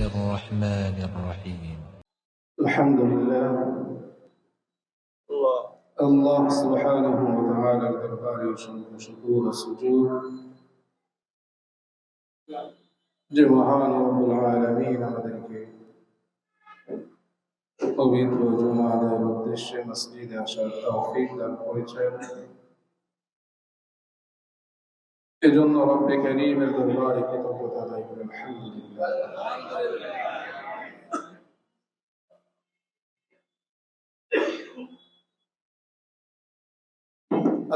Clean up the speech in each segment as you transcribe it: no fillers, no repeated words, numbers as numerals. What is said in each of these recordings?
الرحمن الرحيم الحمد لله الله سبحانه وتعالى দরবারে অসংখ্য শুকর ও সুজুদ যে মহান রব্বুল আলামিন আমাদেরকে পবিত্র জুমা আদায়ের উদ্দেশ্যে মসজিদে আসার তৌফিক দান করেছেন। এজন্য রব্বে কারীমের দরবারে কৃতজ্ঞতা আদায় করি আলহামদুলিল্লাহ।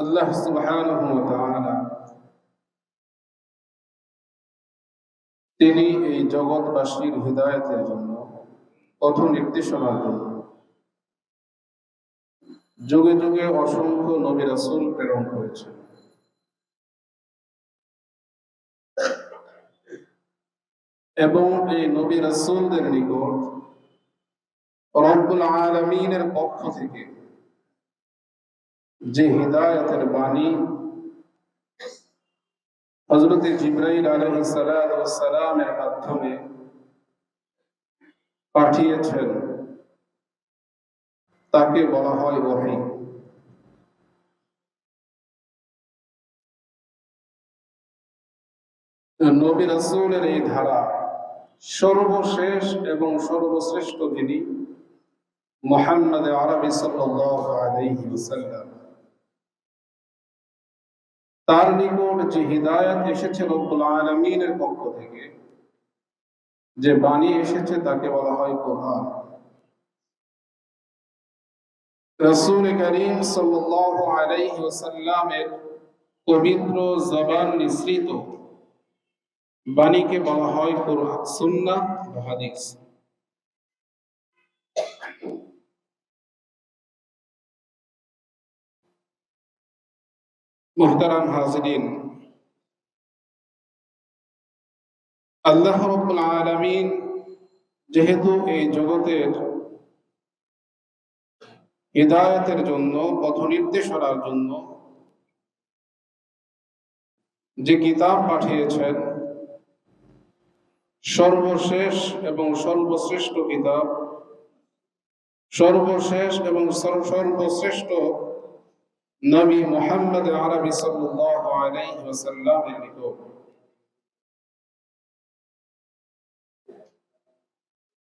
আল্লাহ সুবহানাহু ওয়া তাআলা তিনি এই জগৎবাসীর হিদায়াতের জন্য, পথ নির্দেশনার জন্য যুগে যুগে অসংখ্য নবী রাসূল প্রেরণ করেছেন। এবং এই নবী রাসূলদের নিকট রব্বুল আলামিনের পক্ষ থেকে যে হিদায়াতের বাণী হযরত জিবরাইল আলাইহিস সালাতু ওয়াস সালামের মাধ্যমে পাঠিয়েছেন তাকে বলা হয় ওহী। নবী রাসূলের এই ধারা সর্বশেষ এবং সর্বশ্রেষ্ঠ যিনি মুহাম্মদ আরবি সাল্লাল্লাহু আলাইহি ওয়াসাল্লাম, তার নিকট যে হিদায়াত এসেছে রব্বুল আলামিনের পক্ষ থেকে, যে বাণী এসেছে তাকে বলা হয় কোরআন। রাসূল করিম সাল্লাল্লাহু আলাইহি ওয়াসাল্লামের পবিত্র জবান নিঃসৃত বাণীকে বলা হয় কোরআন, সুন্নাহ বা হাদিস। মুহতারাম হাজিরিন, আল্লাহ রাব্বুল আলামিন যেহেতু এই জগতের হিদায়াতের জন্য, পথ নির্দেশনার জন্য যে কিতাব পাঠিয়েছেন, সর্বশেষ এবং সর্বশ্রেষ্ঠ কিতাব, সর্বশেষ এবং সর্বশ্রেষ্ঠ নবী মুহাম্মদ আরবি সাল্লাল্লাহু আলাইহি ওয়াসাল্লামের নিকট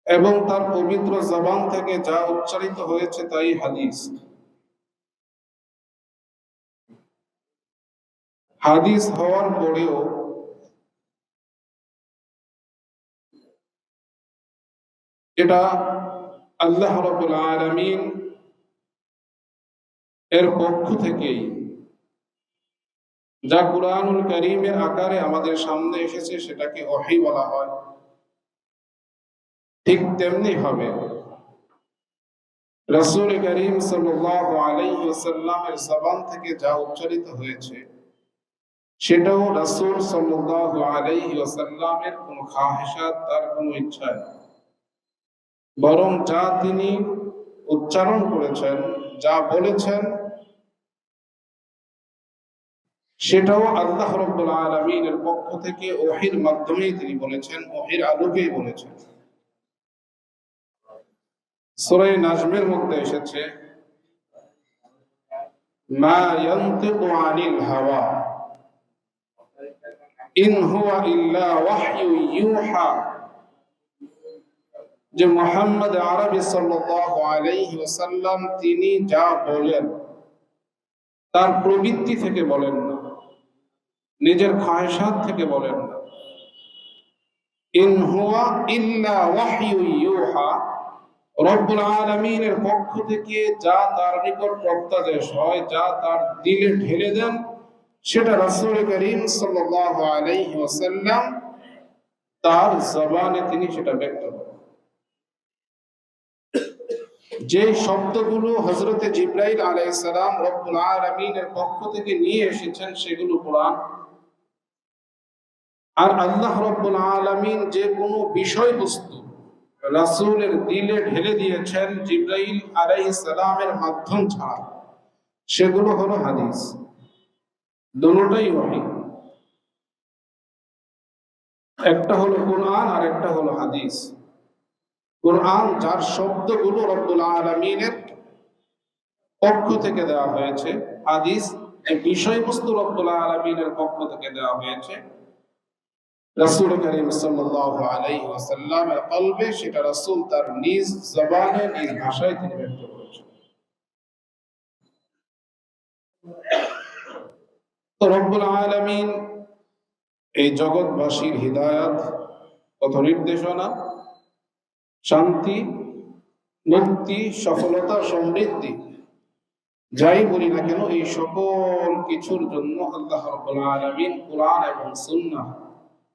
এবং তার পবিত্র জবান থেকে যা উচ্চারিত হয়েছে তাই হাদিস। হাদিস হওয়ার পরেও এটা আল্লাহ রাব্বুল আলামিন এর পক্ষ থেকেই, যা কুরআনুল কারীমের আকারে আমাদের সামনে এসেছে সেটাকে ওহী বলা হয়। ঠিক তেমনি ভাবে রাসূল করিম সাল্লাল্লাহু আলাইহি ওয়াসাল্লামের জবান থেকে যা উচ্চারিত হয়েছে সেটাও রাসূল সাল্লাল্লাহু আলাইহি ওয়াসাল্লামের কোনো খাহিসাত, তার কোনো ইচ্ছা না, বরং যা তিনি উচ্চারণ করেছেন, যা বলেছেন সেটাও আল্লাহ রাব্বুল আলামিনের পক্ষ থেকে ওহীর মাধ্যমেই তিনি বলেছেন, ওহীর আলোকেই বলেছেন। সূরা নাজমের মধ্যে এসেছে, মা ইয়ানতিকু আনিল হাওয়া ইন হুয়া ইল্লা ওয়াহয়ু ইউহা, যে মুহাম্মদ আরবি সাল্লাল্লাহু আলাইহি ওয়াসাল্লাম তিনি যা বলেন তার প্রবৃত্তি থেকে বলেন না, নিজের খায়সাত থেকে বলেন না। ইন হুয়া ইল্লা ওয়াহয়ু ইউহা, রব্বুল আলামিনের পক্ষ থেকে যা তার নিকট প্রত্যাদেশ হয়, যা তার দিলে ঢেলে দেন, সেটা রাসূল করিম সাল্লাল্লাহু আলাইহি ওয়াসাল্লাম তার জবানে তিনি সেটা ব্যক্ত করেন। যে শব্দগুলো হযরতে জিবরাইল আলাইহিস সালাম রব্বুল আলামিনের পক্ষ থেকে নিয়ে এসেছেন সেগুলো কোরআন। আর আল্লাহ রব্বুল আলামিন যে কোনো বিষয়বস্তু রাসূলের দিলে ঢেলে দিয়েছেন জিবরাইল আলাইহিস সালামের মাধ্যম ছাড়া, সেগুলো হলো হাদিস। দুটোই ওহী, একটা হলো কোরআন আর একটা হলো হাদিস। কোরআন যার শব্দগুলো রব্বুল আলামিনের পক্ষ থেকে দেওয়া হয়েছে, হাদিস যে বিষয়বস্তু রব্বুল আলামিনের পক্ষ থেকে দেওয়া হয়েছে, রাসূল করিম সাল্লাল্লাহু আলাইহি ওয়াসাল্লামের কলবে সেটা রাসূল তার নিজ জবানে নিজ ভাষায় তিনি ব্যক্ত করেছেন। তো রব্বুল আলামিন এই জগৎবাসীর হিদায়াত, পথ নির্দেশনা, শান্তি, মুক্তি, সফলতা, সমৃদ্ধি যাই বলি না কেন, এই সকল কিছুর জন্য আল্লাহ রাব্বুল আলামিন কোরআন এবং সুন্নাহ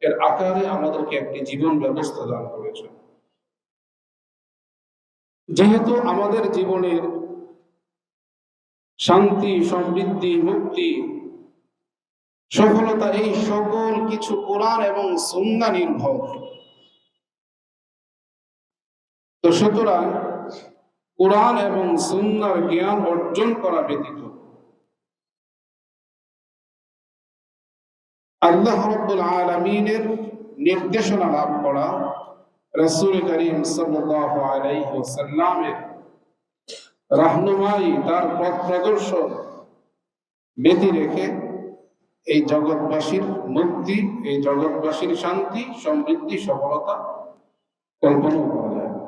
এর আকারে আমাদেরকে একটি জীবন ব্যবস্থা দান করেছেন। যেহেতু আমাদের জীবনের শান্তি, সমৃদ্ধি, মুক্তি, সফলতা এই সকল কিছু কোরআন এবং সুন্নাহ নির্ভর, তো সুতরাং কোরআন এবং সুন্নাহর জ্ঞান অর্জন করা ব্যতীত আল্লাহ রাব্বুল আলামিনের নির্দেশনা লাভ করা, রাসূল করিম সাল্লাল্লাহু আলাইহি ওয়াসাল্লামের রাহনুমাই, তার পথ প্রদর্শন ব্যতি রেখে এই জগৎবাসীর মুক্তি, এই জগৎবাসীর শান্তি, সমৃদ্ধি, সফলতা কল্পনাও করা যায় না।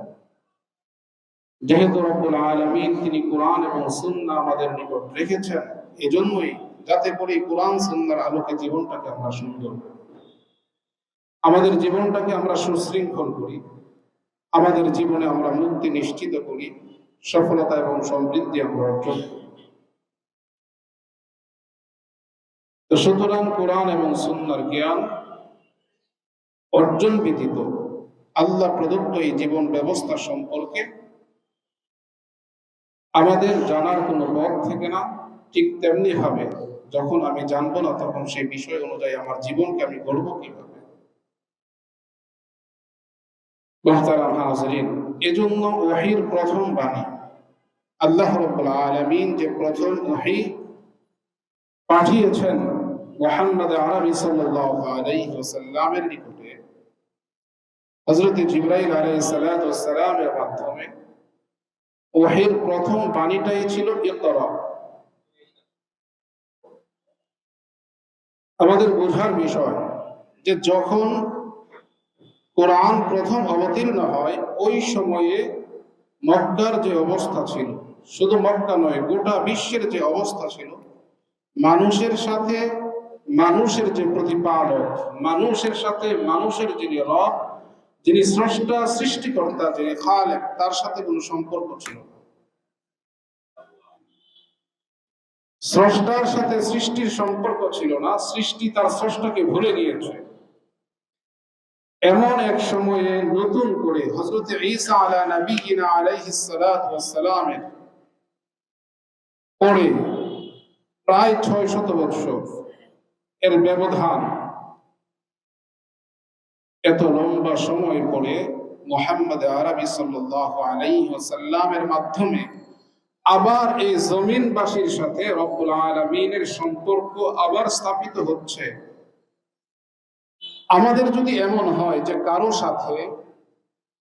যেহেতু রব্বুল আলামিন তিনি কোরআন এবং সুন্নাহ আমাদের নিকট রেখেছেন, এজন্যই যাতে করে কোরআন সুন্নাহর আলোকে জীবনটাকে আমরা সুন্দর করি, আমাদের জীবনটাকে আমরা সুশৃঙ্খল করি, আমাদের জীবনে আমরা মুক্তি নিশ্চিত করি, সফলতা এবং সমৃদ্ধি আমরা অর্জন করি। তো সুতরাং কোরআন এবং সুন্নাহর জ্ঞান অর্জন ব্যতীত আল্লাহ প্রদত্ত এই জীবন ব্যবস্থা সম্পর্কে আমাদের জানার কোনো পথ থাকে না। ঠিক তেমনি ভাবে যখন আমি জানবো না, তখন সেই বিষয় অনুযায়ী আমার জীবনকে আমি গড়ব কিভাবে। মুহতারাম হাজরিন, এজন্য ওহীর প্রথম বাণী, আল্লাহ রাব্বুল আলামিন যে প্রথম ওহী পাঠিয়েছেন মুহাম্মদ আরবি সাল্লাল্লাহু আলাইহি ওয়াসাল্লামের নিকটে, হযরত জিবরাইল আলাইহিস সালাতু ওয়াস সালামের মাধ্যমে ওহীর প্রথম বাণীটাই ছিল ইকরা। আমাদের বোঝার বিষয় যে যখন কোরআন প্রথম অবতীর্ণ হয়, ওই সময়ে মক্কার যে অবস্থা ছিল, শুধু মক্কা নয়, গোটা বিশ্বের যে অবস্থা ছিল, মানুষের সাথে মানুষের যে প্রতিপালক, মানুষের সাথে মানুষের যিনি রব, যিনি স্রষ্টা, সৃষ্টিকর্তা, যিনি খালেক, তার সাথে কোনো সম্পর্ক ছিল না। স্রষ্টার সাথে সৃষ্টির সম্পর্ক ছিল না, সৃষ্টি তার স্রষ্টাকে ভুলে গিয়েছে। এমন এক সময়ে নতুন করে হযরত ঈসা আলা নবিয়িনা আলাইহিস সালাতু ওয়াস সালামের পরে প্রায় ৬০০ বছর এর ব্যবধান, এত লম্বা সময় পরে মুহাম্মদ আরবি সাল্লাল্লাহু আলাইহি ওয়াসাল্লামের মাধ্যমে আবার এই জমিনবাসীর সাথে রব্বুল আলামিনের সম্পর্ক আবার স্থাপিত হচ্ছে। আমাদের যদি এমন হয় যে কারো সাথে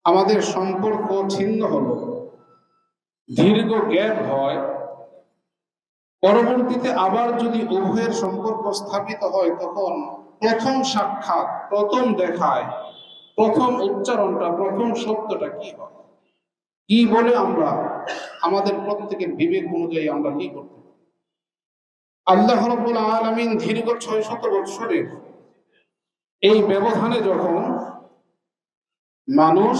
আমাদের সম্পর্ক ছিন্ন হলো, দীর্ঘ গ্যাপ হয়, পরবর্তীতে আবার যদি উভয়ের সম্পর্ক স্থাপিত হয়, তখন প্রথম সাক্ষাৎ, প্রথম দেখায়, প্রথম উচ্চারণটা, প্রথম শব্দটা কি হয়, কি বলে আমরা আমাদের প্রত্যেকের বিবেক অনুযায়ী আমরা কি করতে পারি? আল্লাহ রাব্বুল আলামিন দীর্ঘ ৬০০ বছরের এই ব্যবধানে যখন মানুষ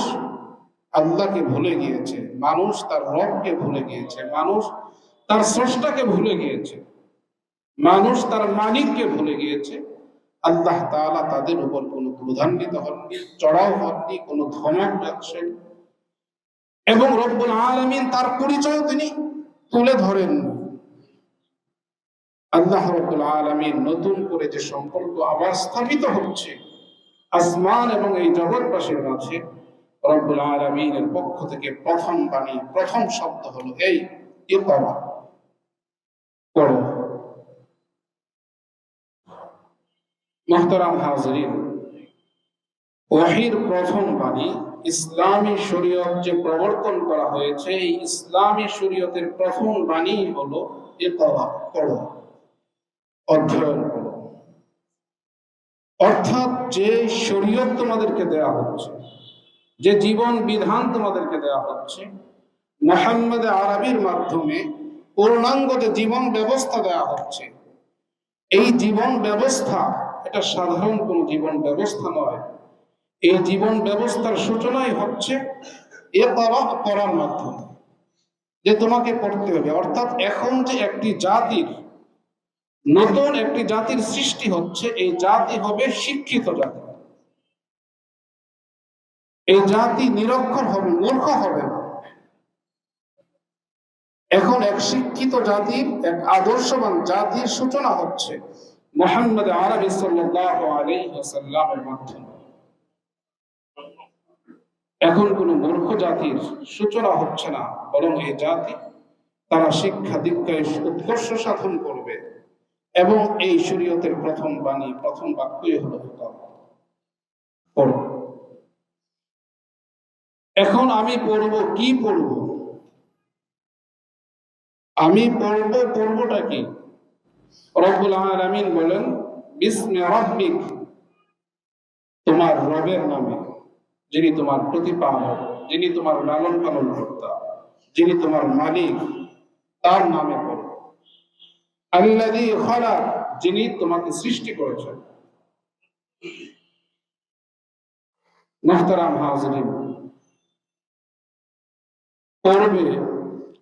আল্লাহকে ভুলে গিয়েছে, মানুষ তার রবকে ভুলে গিয়েছে, মানুষ তার স্রষ্টাকে ভুলে গিয়েছে, মানুষ তার মালিককে ভুলে গিয়েছে, আল্লাহ তাআলা তাদের উপর কোনো ক্রোধান্বিত হননি, চড়াও হননি, কোনো ধমক দেননি, এবং রব্বুল আলামিন তার পরিচয় তিনি তুলে ধরেন। আল্লাহ রাব্বুল আলামিন নতুন করে যে সম্পর্ক আবার স্থাপিত হচ্ছে আসমান এবং এই জগৎবাসীর মাঝে, রব্বুল আলামিনের পক্ষ থেকে প্রথম বাণী, প্রথম শব্দ হলো এই ইকরা, পড়ো। মুহতারাম হাজরিন, ওহীর প্রথম বাণী ইসলামী শরীয়ত যে প্রবর্তন করা হয়েছে, এই ইসলামী শরীয়তের প্রথম বাণী হলো ইকরা, পড়ো, অধ্যয়ন করো। অর্থাৎ যে শরীয়ত তোমাদেরকে দেয়া হচ্ছে, যে জীবন বিধান তোমাদেরকে দেয়া হচ্ছে, মুহাম্মদ আরবির মাধ্যমে পূর্ণাঙ্গ যে জীবন ব্যবস্থা দেয়া হচ্ছে, এই জীবন ব্যবস্থা এটা সাধারণ কোন জীবন ব্যবস্থা নয়। এই জীবন ব্যবস্থার সূচনাই হচ্ছে ইকরা, পড়ার মাধ্যমে, যে তোমাকে পড়তে হবে। অর্থাৎ এখন যে একটি জাতির, নতুন একটি জাতির সৃষ্টি হচ্ছে, এই জাতি হবে শিক্ষিত জাতি। এই জাতি নিরক্ষর হবে, মূর্খ হবে না। এখন এক শিক্ষিত জাতির, এক আদর্শবান জাতির সূচনা হচ্ছে মুহাম্মদ আরবি সাল্লাল্লাহু আলাইহি ওয়াসাল্লামের মাধ্যমে। এখন কোন মূর্খ জাতির সূচনা হচ্ছে না, বরং এই জাতি তারা শিক্ষা দীক্ষায় উৎকর্ষ সাধন করবে। এবং এই শরীয়তের প্রথম বাণী, প্রথম বাক্যই হলো পড়ো। এখন আমি পড়বো, কি পড়বো? আমি পড়বো, পড়বোটা কি? রব্বুল আলামিন বলেন বিসমি রাব্বিক, তোমার রবের নামে, যিনি তোমার প্রতিপালক, যিনি তোমার লালন পালন কর্তা, যিনি তোমার মালিক, তার নামে পড়ো। আল্লাযী খালাক, যিনি তোমাকে সৃষ্টি করেছেন। মুহতারাম হাজিরিন, পড়বে,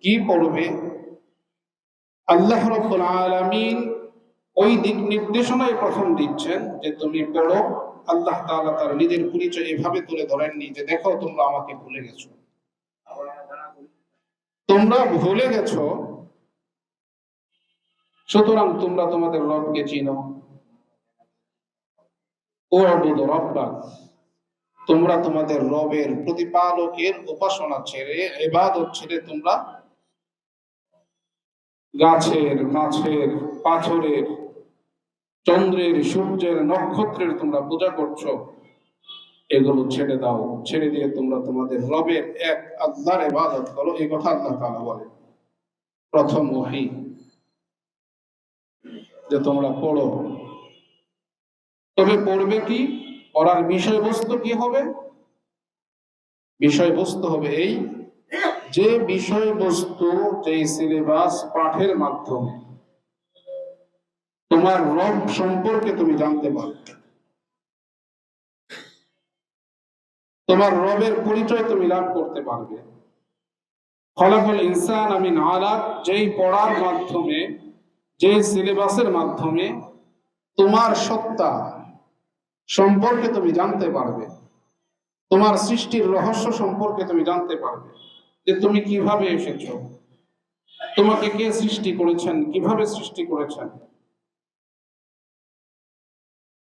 কি পড়বে? আল্লাহ রাব্বুল আলামিন ওই দিক নির্দেশনায় প্রথম দিচ্ছেন যে তুমি পড়ো। আল্লাহ তাআলা তার নিজের পরিচয় এভাবে তুলে ধরেননি যে দেখো তোমরা আমাকে ভুলে গেছো, তোমরা ভুলে গেছো, সুতরাং তোমরা তোমাদের রবকে চিনো। উ'বুদ রাব্বাক, তোমরা তোমাদের রবের, প্রতিপালকের উপাসনা ছেড়ে, ইবাদত ছেড়ে তোমরা গাছের, মাছের, পাথরের, চন্দ্রের, সূর্যের, নক্ষত্রের তোমরা পূজা করছো, এগুলো ছেড়ে দাও। ছেড়ে দিয়ে তোমরা তোমাদের রবের এক আল্লাহর ইবাদত করো। এই কথা আল্লাহ তাআলা বলে প্রথম ওহী, যে তোমরা পড়ো। তবে পড়বে কি? পড়ার বিষয়বস্তু কি হবে? বিষয়বস্তু হবে এই যে বিষয়বস্তু, যে সিলেবাস পাঠের মাধ্যমে তোমার রব সম্পর্কে তুমি জানতে পারবে, তোমার রবের পরিচয় তুমি লাভ করতে পারবে। খলাকাল ইনসান মিন আলাক, যেই পড়ার মাধ্যমে, যে সিলেবাসের মাধ্যমে তোমার সত্তা সম্পর্কে তুমি জানতে পারবে, তোমার সৃষ্টির রহস্য সম্পর্কে তুমি জানতে পারবে, যে তুমি কিভাবে এসেছো, তোমাকে কে সৃষ্টি করেছেন, কিভাবে সৃষ্টি করেছেন।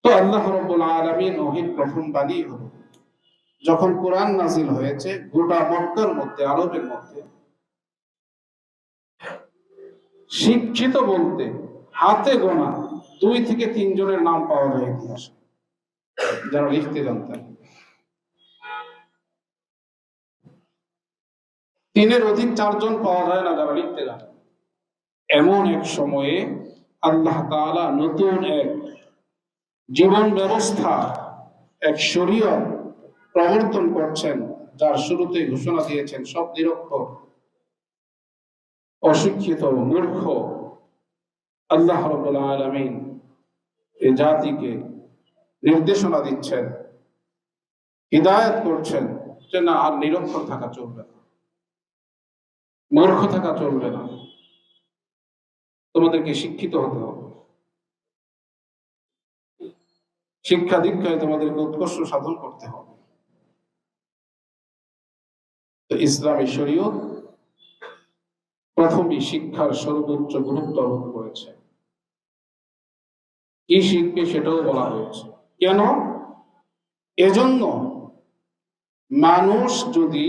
তো আল্লাহ রাব্বুল আলামিন ওহীর প্রথম বাণী হলো, যখন কোরআন নাযিল হয়েছে, গোটা মক্কার মধ্যে, আরবের মধ্যে শিক্ষিত বলতে হাতে গোনা 2 থেকে 3 জনের নাম পাওয়া যায় ইতিহাসে, যারা লিখতে জানতেন। 3-এর অধিক 4 জন পাওয়া যায় না যারা লিখতে জানেন। এমন এক সময়ে আল্লাহ তাআলা নতুন এক জীবন ব্যবস্থা, এক শরীয়ত প্রবর্তন করছেন, যার শুরুতে ঘোষণা দিয়েছেন সব নিরক্ষর, অশিক্ষিত, মূর্খ আল্লাহ রাব্বুল আলামিন এই জাতিকে নির্দেশনা দিচ্ছেন, হিদায়াত করছেন যে না, আর নিরক্ষর থাকা চলবে না, মূর্খ থাকা চলবে না, তোমাদেরকে শিক্ষিত হতে হবে, শিক্ষা দীক্ষায় তোমাদেরকে উৎকর্ষ সাধন করতে হবে। তো ইসলামী শরীয়ত প্রথমে শিক্ষার সর্বোচ্চ গুরুত্ব আরোপ করেছে। কি শিখবে সেটাও বলা হয়েছে। কেন? এজন্য মানুষ যদি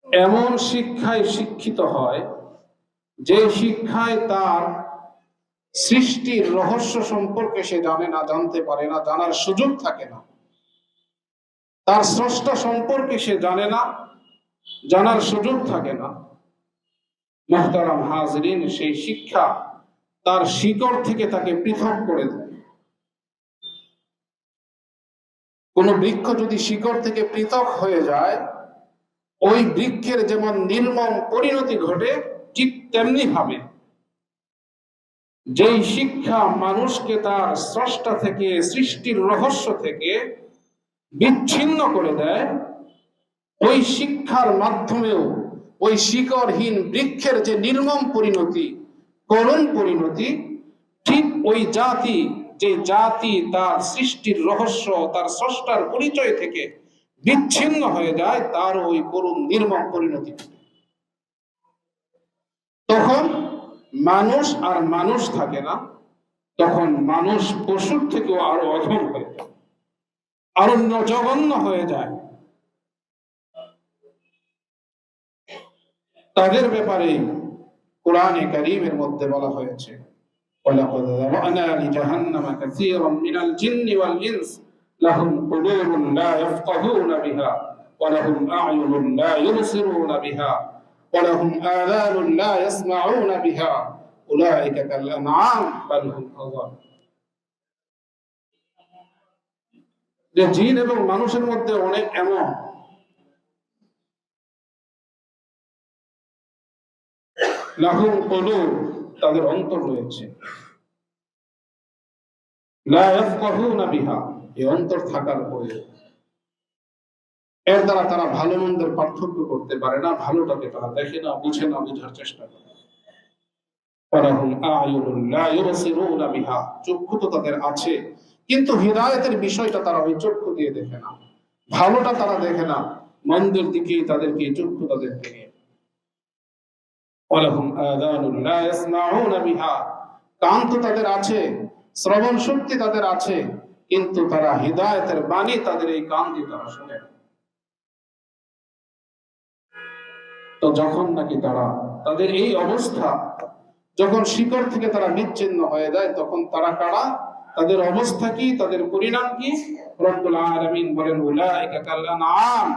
এমন শিক্ষায় শিক্ষিত হয়, যে শিক্ষায় তার সৃষ্টির রহস্য সম্পর্কে সে জানে না, জানতে পারে না, জানার সুযোগ থাকে না, তার স্রষ্টা সম্পর্কে সে জানে না, জানার সুযোগ থাকে না। মুহতারাম হাজরিন, সেই শিক্ষা তার শিকড় থেকে তাকে পৃথক করে দেয়। কোন বৃক্ষ যদি শিকড় থেকে পৃথক হয়ে যায়, ওই বৃক্ষের যেমন নির্মম পরিণতি ঘটে, ঠিক তেমনি ভাবে যেই শিক্ষা মানুষকে তার স্রষ্টা থেকে, সৃষ্টির রহস্য থেকে বিচ্ছিন্ন করে দেয়, ওই শিক্ষার মাধ্যমেও ওই শিকড়হীন বৃক্ষের যে নির্মম পরিণতি, করুণ পরিণতি, ঠিক ওই জাতি, যে জাতি তার সৃষ্টির রহস্য, তার স্রষ্টার পরিচয় থেকে বিচ্ছিন্ন হয়ে যায়, তার ওই করুণ নির্মম পরিণতি। তখন মানুষ আর মানুষ থাকে না, তখন মানুষ পশুর থেকেও আরো অধম হয়ে যায়, আরো জঘন্য হয়ে যায়। তাদের ব্যাপারে কোরআনে কারীমের মধ্যে বলা হয়েছে, ওয়ালাকাদ যারানা লিজাহান্নামা কাসীরাম মিনাল জিন্নি ওয়াল ইনস লাহুম কুলুবুন লা ইয়াফকাহুনা বিহা ওয়া লাহুম আ'য়ুনুন লা ইউবসিরুনা বিহা ওয়া লাহুম আযানুন লা ইয়াসমাউনা বিহা উলাইকা কাল আনআম বাল হুম আযাল। যে জিন এবং মানুষের মধ্যে অনেক এমন লাহুম কুলুব, তাদের অন্তর রয়েছে, লা ইয়াফকাহুনা বিহা, এই অন্তর থাকার পরে এর দ্বারা তারা ভালো মন্দের পার্থক্য করতে পারে না, ভালোটাকে তারা দেখে না, বুঝে না, বোঝার চেষ্টা করে। ওয়ালাহুম আ'য়ুনুন লা ইউবসিরুনা বিহা, চক্ষু তো তাদের আছে, কিন্তু হিদায়াতের বিষয়টা তারা ওই চক্ষু দিয়ে দেখে না, ভালোটা তারা দেখে না, মন্দের দিকেই তাদেরকে চক্ষু তাদের দিকে। ওয়ালাহুম আযানুন লা ইয়াসমাউনা বিহা, কান তো তাদের আছে, শ্রবণ শক্তি তাদের আছে, কিন্তু তারা হিদায়াতের বাণী তাদের এই কান দিয়ে তারা শুনে। তো যখন নাকি তারা, তাদের এই অবস্থা, যখন শিকড় থেকে তারা বিচ্ছিন্ন হয়ে যায়, তখন তারা কারা, তাদের অবস্থা কি, তাদের পরিণাম কি? রব্বুল আলামিন বলেন উলাইকা কাল আনআম,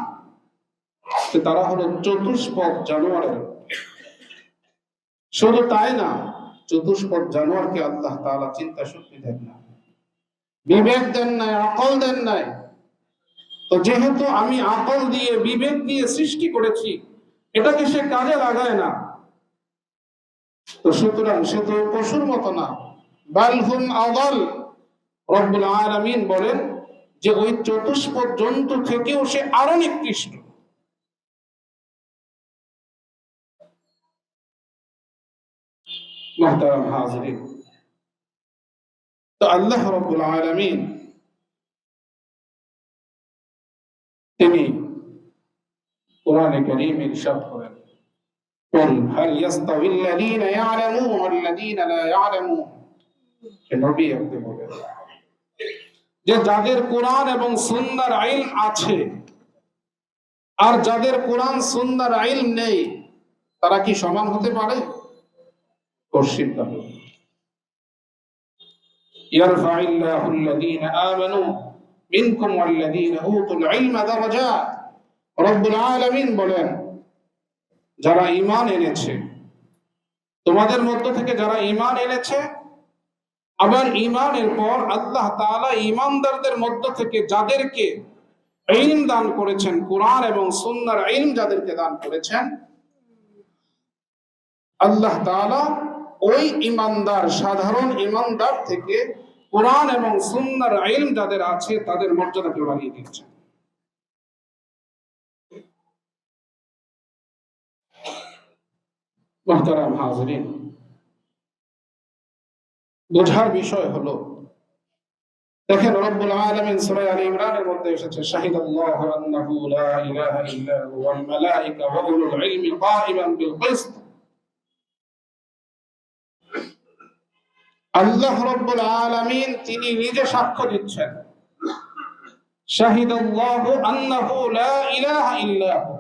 তারা হলো চতুষ্পদ জানোয়ারের। শুধু তাই না, চতুষ্পদ জানোয়ারকে আল্লাহ তাআলা চিন্তা শক্তি দেন না, বিবেক দেন নাই, আকল দেন নাই। তো যেহেতু আমি আকল দিয়ে, বিবেক দিয়ে সৃষ্টি করেছি, এটাকে সে কাজে লাগায় না, তো সুতরাং সে তো পশুর মতো না, বাল হুম আযাল। রব্বুল আলামিন বলেন যে ওই চতুষ্পদ জন্তু থেকেও সে আরো নিকৃষ্ট। মুহতারাম হাজিরিন, তো আল্লাহ রব্বুল আলামিন তিনি কোরআনে কারীমে ইরশাদ করেন, কুল হাল ইয়াস্তাউিল্লাযীনা ইয়া'লামুন ওয়াল্লাযীনা লা ইয়া'লামুন। হে নবী, আপনি বলেন যে যাদের কোরআন এবং সুন্নাহর ইলম আছে আর যাদের কোরআন সুন্নাহর ইলম নেই, তারা কি সমান হতে পারে? কশিন ভাবে। ইয়ারফা'িল্লাহু আল্লাযীনা আমানু মিনকুম ওয়াল্লাযীনা উতুল ইলমা দারাজাত। রব্বুল আলামিন বলেন, যারা ঈমান এনেছে তোমাদের মধ্য থেকে, যারা ঈমান এনেছে, আবার ঈমানের পর আল্লাহ তাআলা ঈমানদারদের মধ্য থেকে যাদেরকে ইলম দান করেছেন, কোরআন এবং সুন্নাহর ইলম যাদেরকে দান করেছেন, আল্লাহ তাআলা ওই ঈমানদার, সাধারণ ঈমানদার থেকে কোরআন এবং সুন্নাহর ইলম যাদের আছে তাদের মর্যাদাকে বাড়িয়ে দিয়েছেন। মুহতারাম হাজিরিন, বোঝার বিষয় হলো, দেখেন রব্বুল আলামিন সূরা আলে ইমরানের মধ্যে এসেছে, শাহিদাল্লাহু আন্নাহু লা ইলাহা ইল্লা হুয়া ওয়াল মালায়েকা ওয়া উলুল ইলমি কাইমান বিল কিসত। আল্লাহ রব্বুল আলামিন তিনি নিজে সাক্ষ্য দিচ্ছেন, শাহিদাল্লাহু আন্নাহু লা ইলাহা ইল্লা হু,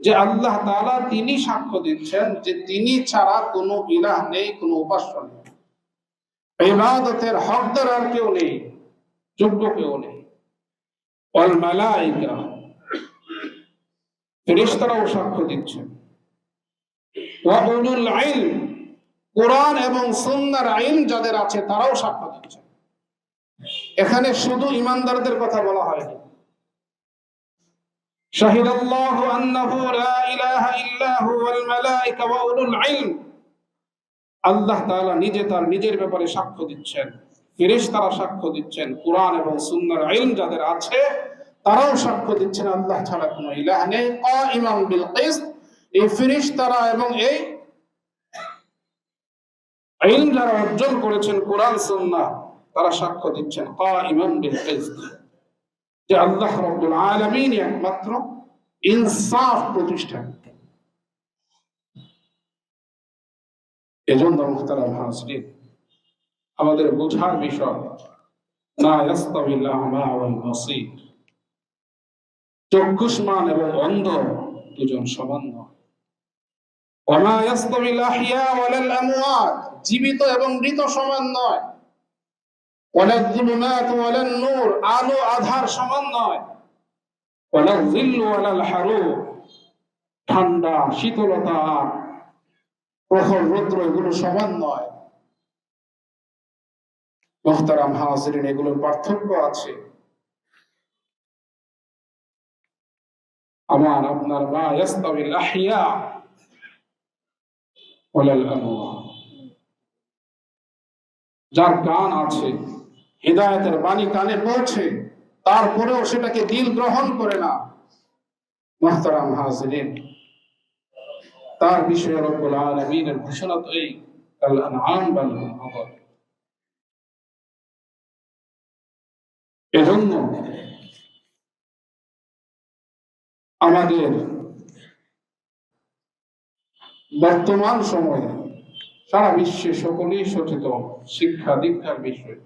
যে আল্লাহ তাআলা তিনি সাক্ষ্য দিচ্ছেন যে তিনি ছাড়া কোনো ইলাহ নেই, কোনো উপাস্য নেই, ইবাদতের হকদার আর কেউ নেই, যোগ্য কেউ নেই। ওয়াল মালাইকা, ফেরেশতারাও সাক্ষ্য দিচ্ছেন। ওয়া উলুল ইলম, কোরআন এবং সুন্নাহর ইলম যাদের আছে তারাও সাক্ষ্য দিচ্ছেন। এখানে শুধু ঈমানদারদের কথা বলা হয়নি। শাহিদাল্লাহু আন্নাহু লা ইলাহা ইল্লা হুয়াল মালাইকা ওয়া উলুল ইলম, আল্লাহ তাআলা নিজে তার নিজের ব্যাপারে সাক্ষ্য দিচ্ছেন, ফেরেশতারা সাক্ষ্য দিচ্ছেন, কোরআন এবং সুন্নাহর ইলম যাদের আছে তারাও সাক্ষ্য দিচ্ছেন আল্লাহ ছাড়া কোনো ইলাহ নেই। কাইমান বিল কিসত, এই ফেরেশতারা এবং এই ইলম যারা অর্জন করেছেন কোরআন সুন্নাহ, তারা সাক্ষ্য দিচ্ছেন কাইমান বিল কিসত, যে আল্লাহ রাব্বুল আলামিন একমাত্র ইনসাফ প্রতিষ্ঠা। এজন্য মুহতারাম হাজিরিন, আমাদের বোঝার বিষয়, লা ইয়াস্তাবিল আ'মা ওয়াল বাসীর, চক্ষুষ্মান এবং অন্ধ দুজন সমান নয়। ওয়া মা ইয়াস্তাবিল আহইয়া ওয়াল আমওয়াত, জীবিত এবং মৃত সমান নয়। ওয়ালাল যুলুমাত ওয়ালান নূর, আলো আধার সমান নয়। ওয়ালাল যিল্লু ওয়ালাল হারুর, ঠান্ডা শীতলতা প্রখর রৌদ্র এগুলো সমান নয়। মুহতারাম হাজিরিন, এগুলোর পার্থক্য আছে। আমার আপনার মা ইয়াস্তাবিল আহইয়া ওয়ালাল আমওয়াত, যার কান আছে, হিদায়াতের বাণী কানে পৌঁছে, তারপরেও সেটাকে দিল গ্রহণ করে না, মুহতারাম হাজিরিন, তার বিষয়ে রব্বুল আলামিনের ঘোষণা তো এই আল আনআম বাল আদর। এজন্য আমাদের বর্তমান সময়ে সারা বিশ্বে সকলেই সচেতন শিক্ষা দীক্ষার বিষয়ে।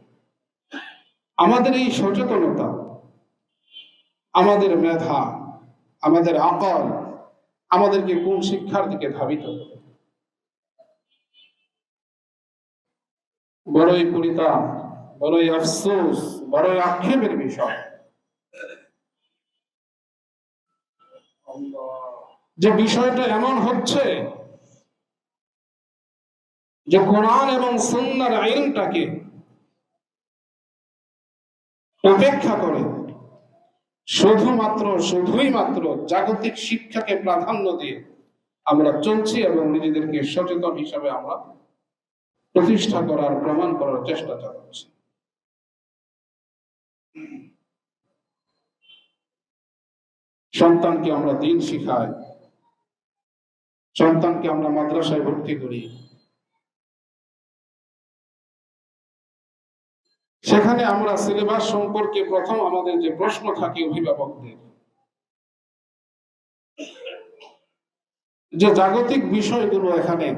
আমাদের এই সচেতনতা, আমাদের মেধা, আমাদের আকল আমাদেরকে কোন শিক্ষার দিকে ধাবিত করে? বড়ই পরিতাপ, বড়ই আফসোস, বড়ই আক্ষেপের বিষয় যে বিষয়টা এমন হচ্ছে যে কোরআন এবং সুন্নাহর ইলমটাকে উপেক্ষা করে শুধুই মাত্র জাগতিক শিক্ষাকে প্রাধান্য দিয়ে আমরা চলছি এবং নিজেদেরকে সচেতন হিসাবে আমরা প্রতিষ্ঠা করার, প্রমাণ করার চেষ্টা চালাচ্ছি। সন্তানকে আমরা দিন শিখাই, সন্তানকে আমরা মাদ্রাসায় ভর্তি করি, সেখানে আমরা সিলেবাস সম্পর্কে প্রথম আমাদের যে প্রশ্ন থাকে অভিভাবকদের, যে জাগতিক বিষয়গুলো এখানে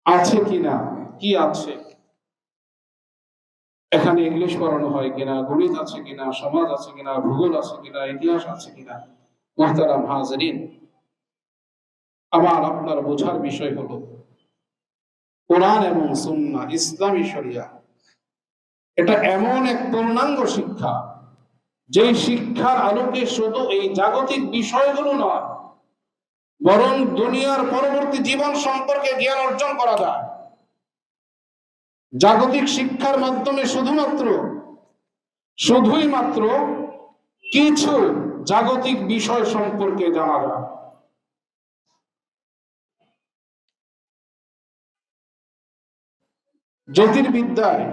আছে কিনা, কি আছে, এখানে ইংলিশ পড়ানো হয় কিনা, গণিত আছে কিনা, সমাজ আছে কিনা, ভূগোল আছে কিনা, ইতিহাস আছে কিনা। মুহতারাম হাজিরিন, আমার আপনার বোঝার বিষয় হলো কোরআন এবং সুন্নাহ, ইসলামী শরিয়া, এটা এমন এক পূর্ণাঙ্গ শিক্ষা, যে শিক্ষার আলোকে শুধু এই জাগতিক বিষয়গুলো নয়, বরং দুনিয়ার পরবর্তী জীবন সম্পর্কে জ্ঞান অর্জন করা যায়। জাগতিক শিক্ষার মাধ্যমে শুধুই মাত্র কিছু জাগতিক বিষয় সম্পর্কে জানা যায়। জ্যোতির্বিদ্যায়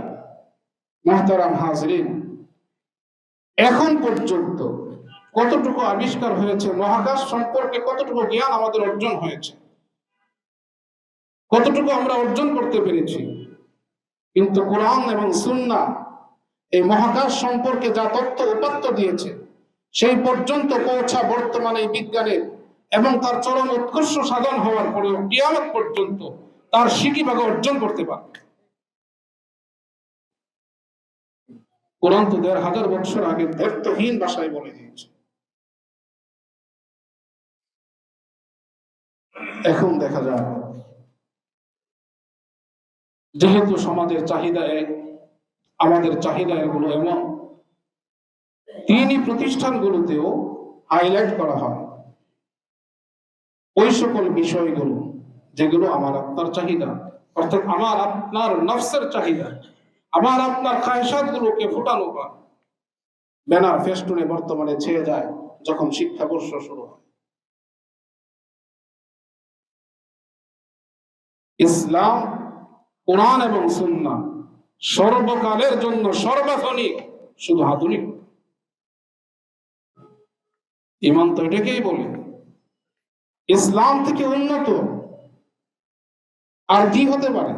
মুহতারাম হাজিরিন, এখন পর্যন্ত কতটুকু আবিষ্কার হয়েছে, মহাকাশ সম্পর্কে কতটুকু জ্ঞান আমাদের অর্জন হয়েছে, কতটুকু আমরা অর্জন করতে পেরেছি। কিন্তু কোরআন এবং সুন্নাহ এই মহাকাশ সম্পর্কে যা তথ্য উপাত্ত দিয়েছে, সেই পর্যন্ত পৌঁছা বর্তমানে এই বিজ্ঞানের এবং তার চরম উৎকর্ষ সাধন হওয়ার পরেও কিয়ামত পর্যন্ত তার সিকিভাগ অর্জন করতে পারবে। কোরআন তো ১৫০০ বছর আগে দ্ব্যর্থহীন ভাষায় বলে দিয়েছে। এখন দেখা যায়, যেহেতু সমাজের চাহিদা এক, আমাদের চাহিদা এগুলো এমন, তিনি প্রতিষ্ঠানগুলোতেও হাইলাইট করা হয় ওই সকল বিষয়গুলো যেগুলো আমার আপনার চাহিদা, অর্থাৎ আমার আপনার নফসের চাহিদা, আমার আপনার খায়সাত গুলোকে ফুটানো হয়। ব্যানার ফেস্টুনে বর্তমানে ছেয়ে যায় যখন শিক্ষাবর্ষ শুরু হয়। ইসলাম, কোরআন এবং সুন্নাহ সর্বকালের জন্য সর্বাধুনিক, শুধু আধুনিক। ঈমান তো এটাকেই বলে, ইসলাম থেকে উন্নত আর কি হতে পারে?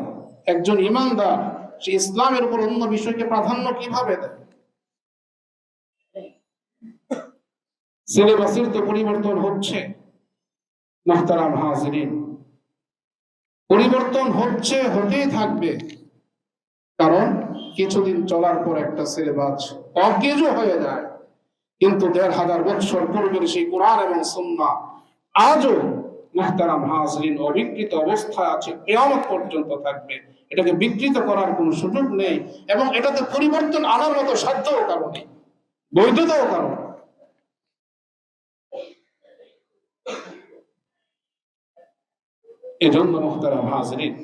একজন ঈমানদার সে ইসলামের উপর অন্য বিষয়কে প্রাধান্য কিভাবে দেয়? সিলেবাসের তো পরিবর্তন হচ্ছে মুহতারাম হাজিরিন, পরিবর্তন হচ্ছে, হতেই থাকবে। কারণ কিছুদিন চলার পর একটা সিলেবাস অকেজো হয়ে যায়, কিন্তু ১৫০০ বছর পূর্বের সেই কোরআন এবং সুন্নাহ আজও মুহতারাম হাজিরিন অবিকৃত অবস্থায় আছে, কিয়ামত পর্যন্ত থাকবে। এটাকে বিকৃত করার কোনো সুযোগ নেই, এবং এটাতে পরিবর্তন আনার মতো সাধ্যও কারণ নেই, বৈধতাও কারণ। এজন্য মুহতারাম হাজিরিন,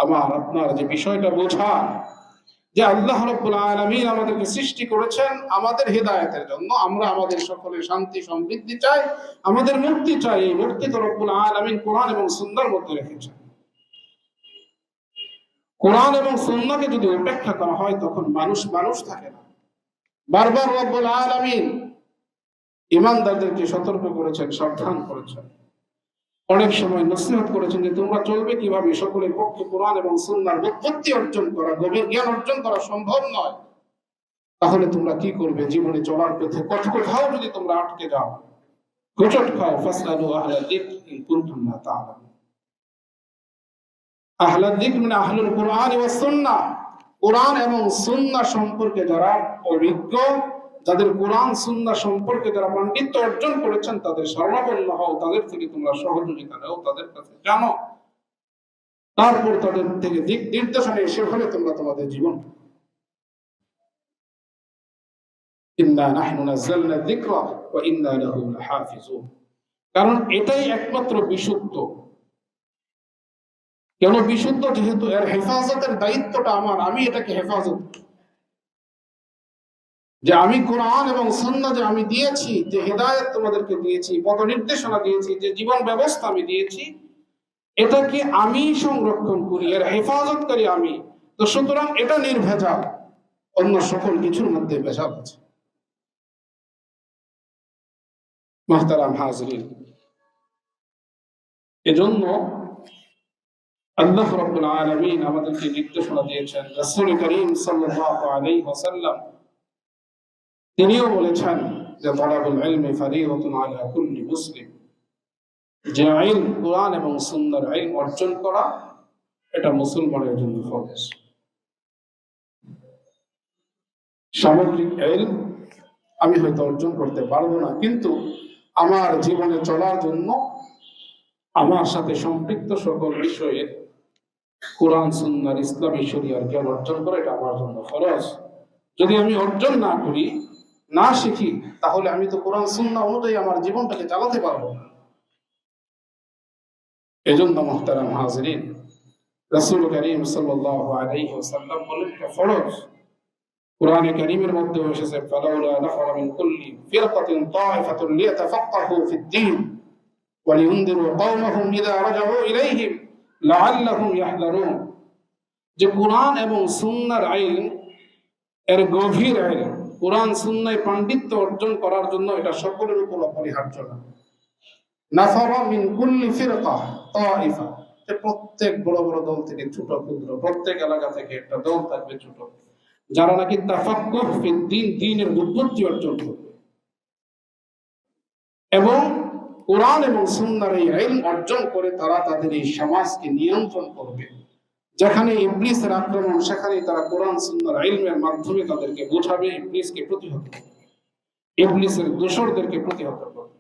আমার আপনার যে বিষয়টা বোঝা যে আল্লাহ রাব্বুল আলামিন আমাদেরকে সৃষ্টি করেছেন আমাদের হেদায়েতের জন্য, আমরা আমাদের সকলের শান্তি সমৃদ্ধি চাই, আমাদের মুক্তি চাই। এই মুক্তি তো রাব্বুল আলামিন কোরআন এবং সুন্নাহর মধ্যে রেখেছেন। কোরআন এবং সুন্নাহকে যদি উপেক্ষা করা হয় তখন মানুষ থাকে না। বারবার রাব্বুল আলামিন ঈমানদারদেরকে সতর্ক করেছেন, সাবধান করেছেন, অনেক সময় নসিহত করেছেন যে তোমরা চলবে কিভাবে। সকলের পক্ষে কোরআন এবং সুন্নাহর বুদ্ধি অর্জন করা, গভীর জ্ঞান অর্জন করা সম্ভব নয়। তাহলে তোমরা কি করবে? জীবনে চলার পথে কোথাও যদি তোমরা আটকে যাও, হোঁচট খাও, ফাসআলু আহলা যিকর ইন কুনতুম লা তা'লামুন। আহলা যিকর মানে আহলুল কোরআন ওয়াস সুন্নাহ, কোরআন এবং সুন্নাহ সম্পর্কে যারা অভিজ্ঞ, যাদের কোরআন সুন্নাহ সম্পর্কে যারা পাণ্ডিত্য অর্জন করেছেন, তাদের শরণাপন্ন হও, তাদের থেকে তোমরা সহযোগিতা নাও, তাদের কাছে জানো, তারপর তাদের থেকে দিক নির্দেশনা এসে হলে তোমরা তোমাদের জীবন। ইন্না নাহনু নাযালনা যিকরা ওয়া ইন্না লাহু লাহাফিজুন। কারণ এটাই একমাত্র বিশুদ্ধ। কেন বিশুদ্ধ? যেহেতু এর হেফাজতের দায়িত্বটা আমার, আমি এটাকে হেফাজত, যে আমি কোরআন এবং সুন্নাহ যে আমি দিয়েছি, যে হেদায়েত তোমাদেরকে দিয়েছি, পথ নির্দেশনা দিয়েছি, যে জীবন ব্যবস্থা আমি দিয়েছি, এটাকে আমি সংরক্ষণ করি, এর হেফাজতকারী আমি। তো সুতরাং এটা নির্ভেজাল, অন্য সকল কিছুর মধ্যে ভেজাল আছে। মুহতারাম হাজিরিন, এজন্য আল্লাহ রাব্বুল আলামিন আমাদেরকে নির্দেশনা দিয়েছেন। রাসূল করিম সাল্লাল্লাহু আলাইহি ওয়াসাল্লাম তিনিও বলেছেন যে তালাবুল ইলমি ফারিদাতুন আলা কুল্লি মুসলিম, যে ইলম, কোরআন এবং সুন্নাহর ইলম অর্জন করা, এটা মুসলমানের জন্য ফরজ। সামগ্রিক ইলম আমি হয়তো অর্জন করতে পারবো না, কিন্তু আমার জীবনে চলার জন্য আমার সাথে সম্পৃক্ত সকল বিষয়ে কোরআন সুন্নাহর ইসলামী শরিয়ার জ্ঞান অর্জন করা, এটা আমার জন্য ফরজ। যদি আমি অর্জন না করি, না শিখি, তাহলে আমি তো কোরআন সুন্নাহ অনুযায়ী আমার জীবনটাকে চালাতে পারবো না। এজন্য মুহতারাম হাজিরিন, রাসূল করিম সাল্লাল্লাহু আলাইহি ওয়াসাল্লাম বলেন এটা ফরজ। কোরআনে কারীমের মধ্যে এসেছে ফালাউলা নাফারা মিন কুল্লি ফিরকাতিন তাইফাতুন লিয়াতাফাক্কাহু ফিদ-দীন ওয়া লিউনদিরু কওমাহুম ইযা রাজাউ ইলাইহিম লাআল্লাহুম ইয়াহযারুন। যে কোরআন এবং সুন্নাহর ইলম, এর গভীর ইলম, কোরআন সুন্নাহয় পাণ্ডিত্য অর্জন করার জন্য এটা সকলের উপর অপরিহার্য না। নাফারা মিন কুল্লি ফিরকা তাইফা, যে প্রত্যেক বড় বড় দল থেকে ছোট ক্ষুদ্র, প্রত্যেক এলাকা থেকে একটা দল থাকবে ছোট, যারা নাকি তাফাক্কুহ ফিদ-দীন, দ্বীনের বুদ্ধি অর্জন করবে এবং কোরআন এবং সুন্নাহর এই ইলম অর্জন করে তারা তাদের এই সমাজকে নিয়ন্ত্রণ করবে। যেখানে ইবলিসের আক্রমণ, সেখানে তারা কোরআন সুন্নাহর ইলমের মাধ্যমে তাদেরকে বোঝাবে, ইবলিসকে প্রতিহত করবে, ইবলিসের দোসরদেরকে প্রতিহত করবে।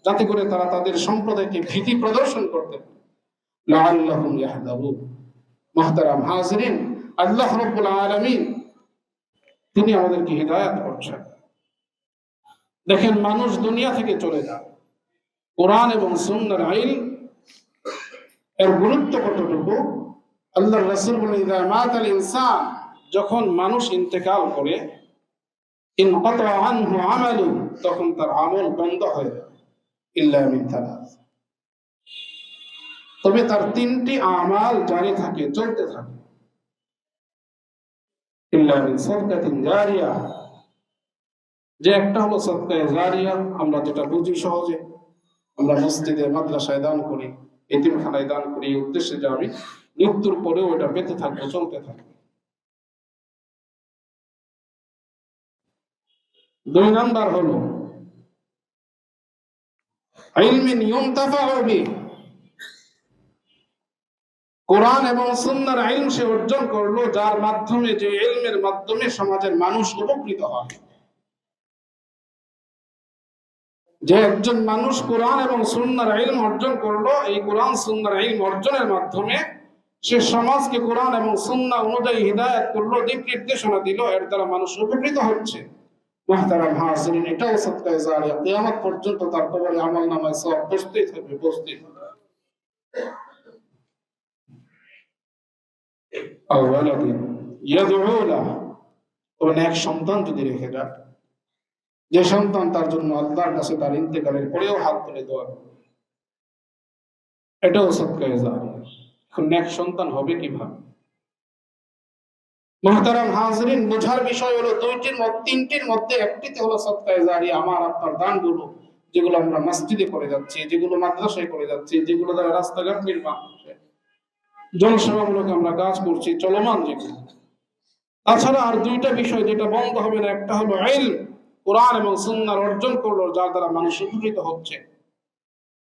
যাতে করে তারা তাদের সম্প্রদায়কে ভীতি প্রদর্শন করতে পারে। লাআল্লাহুম ইয়াহযারুন। মুহতারাম হাজিরিন, আল্লাহ রাব্বুল আলামিন তিনি আমাদেরকে হিদায়াত করছেন। দেখেন, মানুষ দুনিয়া থেকে চলে যায়, কোরআন এবং সুন্নাহর ইলম এর গুরুত্ব কতটুকু। আল্লাহর রাসূল বলেন, ইযা মাতাল ইনসান, যখন মানুষ ইন্তেকাল করে, ইনকাতা আনহু আমালু, তখন তার আমল বন্ধ হয়ে যায়, ইল্লা মিন থালাস, তবে তার তিনটি আমাল জারি থাকে, চলতে থাকে। ইল্লা মিন সাদকাতিন জারিয়া, যে একটা হলো সাদকায়ে জারিয়া, আমরা যেটা বুঝি সহজে, আমরা মসজিদে মাদ্রাসায় দান করি, এতিমখানায় দান করি, এই উদ্দেশ্যে যে আমি মৃত্যুর পরেও এটা পেতে থাকবো, চলতে থাকবে। 2 নাম্বার হলো ইলমিন ইউনতাফাউ বিহি, কোরআন এবং সুন্নাহর ইলম সে অর্জন করলো, যার মাধ্যমে, যে ইলমের মাধ্যমে সমাজের মানুষ উপকৃত হয়। যে একজন মানুষ কোরআন এবং সুন্নাহর ইলম অর্জন করলো, এই কোরআন সুন্নাহর ইলম অর্জনের মাধ্যমে সে সমাজকে কোরআন এবং সুন্নাহ অনুযায়ী হিদায়াত করলো, দিক নির্দেশনা দিল, এর দ্বারা মানুষ উপকৃত হচ্ছে। মুহতারাম হাজিরিন, এটাও সাদকায়ে জারিয়া, কিয়ামত পর্যন্ত তার কবরে আমলনামায় সওয়াব বসতেই থাকবে, বসতেই থাকবে। আওয়ালাদিন ইয়াদউ লাহু, অনেক সন্তান যদি রেখে যায়, যে সন্তান তার জন্য আল্লাহর কাছে তার ইন্তেকালের পরেও হাত তুলে দোয়া করে, এটাও সাদকায়ে জারিয়া। এখন নেক সন্তান হবে কিভাবে? মুহতারাম হাজিরিন, বোঝার বিষয় হলো তিনটির মধ্যে একটিতে হলো সাদকায়ে জারিয়া, আমার আপনার দানগুলো, যেগুলো আমরা মসজিদে করে যাচ্ছি, যেগুলো মাদ্রাসায় করে যাচ্ছি, যেগুলো দ্বারা রাস্তাঘাট নির্মাণ হচ্ছে, জনসেবামূলক আমরা কাজ করছি, চলমান যেগুলো। তাছাড়া আর 2টা বিষয় যেটা বন্ধ হবে না, একটা হলো ইলম, কোরআন এবং সুন্নাহ অর্জন করলো, যার দ্বারা মানুষ উপকৃত হচ্ছে।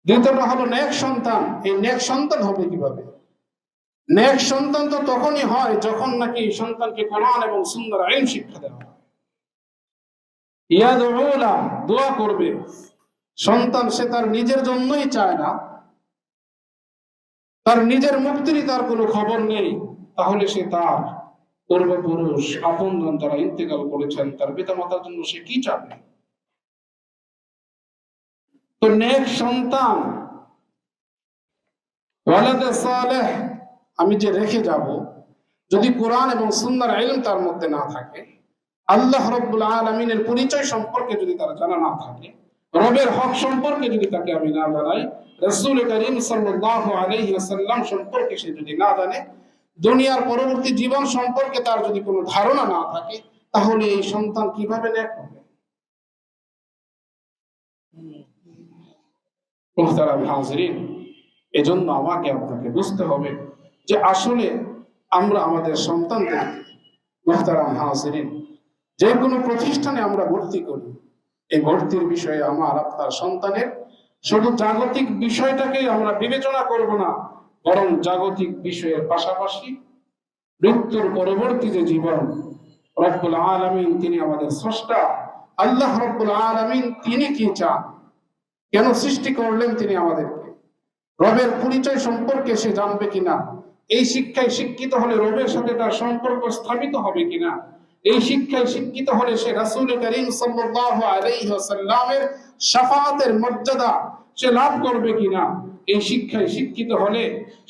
দ্বিতীয়টা হলো নেক সন্তান। এই নেক সন্তান হবে কিভাবে? নেক সন্তান তো তখনই হয় যখন নাকি সন্তানকে কোরআন এবং সুন্নাহর ইলম শিক্ষা দেওয়া হয়। ইয়াদউ লাহু, দোয়া করবে। সন্তান সে তার নিজের জন্যই চায় না, তার নিজের মুক্তির তার কোনো খবর নেই, তাহলে সে তার পূর্বপুরুষ আপনজন যারা ইন্তেকাল করেছেন, তার পিতামাতার জন্য সে কি চাবে? তো নেক সন্তান, ওয়ালাদে সালেহ, আমি যে রেখে যাব, যদি কোরআন এবং সুন্নাহর ইলম তার মধ্যে না থাকে, আল্লাহ রাব্বুল আলামিনের পরিচয় সম্পর্কে যদি তার জানা না থাকে, রবের হক সম্পর্কে যদি তাকে আমি না জানাই, রাসূল করিম সাল্লাল্লাহু আলাইহি ওয়াসাল্লাম সম্পর্কে সে যদি না জানে, দুনিয়ার পরবর্তী জীবন সম্পর্কে তার যদি কোনো ধারণা না থাকে, তাহলে এই সন্তান কিভাবে নেক হবে? মুহতারাম হাজিরিন, এজন্য আমাকে আপনাকে বুঝতে হবে যে আসলে আমরা আমাদের সন্তানদেরকে, মুহতারাম হাজিরিন, যে কোনো প্রতিষ্ঠানে আমরা ভর্তি করি, এই ভর্তির বিষয়ে আমার আপনার সন্তানের শুধু জাগতিক বিষয়টাকে আমরা বিবেচনা করব না, বরং জাগতিক বিষয়ের পাশাপাশি মৃত্যুর পরবর্তী যে জীবন, রব্বুল আলামিন তিনি আমাদের স্রষ্টা, আল্লাহ রব্বুল আলামিন তিনি কি চান, কেন সৃষ্টি করলেন তিনি আমাদেরকে, রবের পরিচয় সম্পর্কে সে জানবে কিনা, এই শিক্ষায় শিক্ষিত হলে রবের সাথে তার সম্পর্ক স্থাপিত হবে কিনা, এই শিক্ষায় শিক্ষিত হলে সে রাসূল করিম সাল্লাল্লাহু আলাইহি ওয়াসাল্লামের শাফাআতের মর্যাদা সে লাভ করবে কিনা, এই শিক্ষায় শিক্ষিত হলে